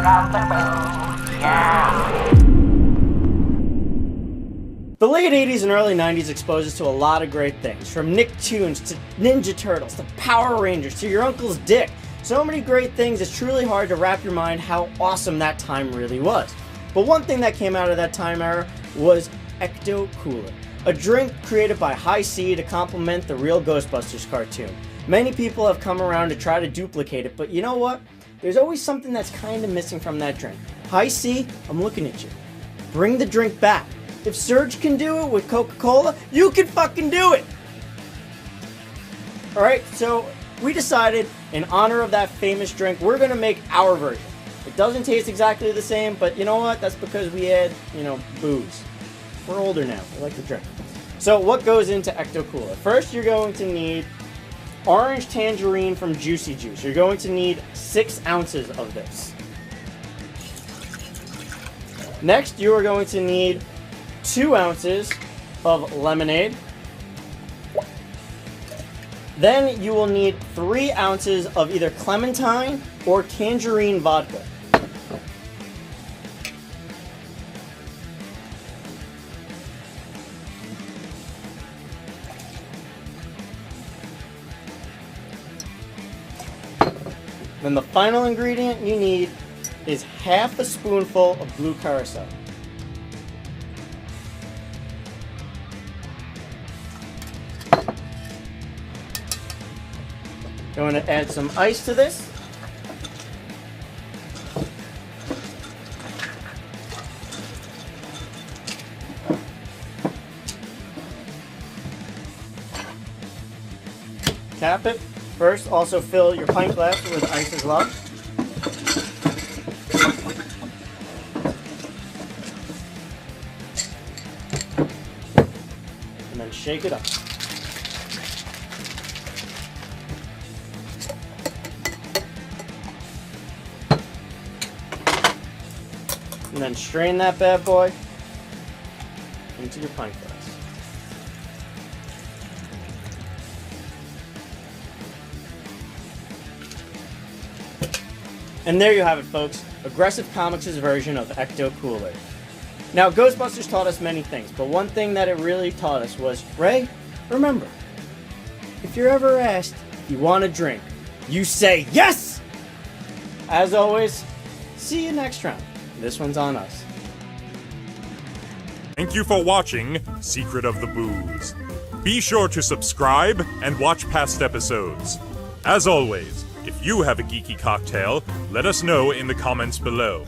of the booze, yeah. The late 80s and early 90s exposed us to a lot of great things, from Nicktoons to Ninja Turtles to Power Rangers to your uncle's dick. So many great things, it's truly hard to wrap your mind how awesome that time really was. But one thing that came out of that time era was Ecto Cooler, a drink created by High C to complement the real Ghostbusters cartoon. Many people have come around to try to duplicate it, but you know what? There's always something that's kind of missing from that drink. High C, I'm looking at you. Bring the drink back. If Surge can do it with Coca-Cola, you can fucking do it! Alright, so we decided, in honor of that famous drink, we're gonna make our version. It doesn't taste exactly the same, but you know what? That's because we add, booze. We're older now, we like to drink. So what goes into Ecto Cooler? First, you're going to need orange tangerine from Juicy Juice. You're going to need 6 ounces of this. Next, you are going to need 2 ounces of lemonade. Then you will need 3 ounces of either Clementine or Tangerine Vodka. Then the final ingredient you need is half a spoonful of blue Curacao. Going to add some ice to this. Tap it. First, also fill your pint glass with ice as well. And then shake it up. And then strain that bad boy into your pint glass. And there you have it, folks. Aggressive Comics' version of Ecto Cooler. Now, Ghostbusters taught us many things, but one thing that it really taught us was, Ray, remember, if you're ever asked if you want a drink, you say yes! As always, see you next round. This one's on us. Thank you for watching Secret of the Booze. Be sure to subscribe and watch past episodes. As always, if you have a geeky cocktail, let us know in the comments below.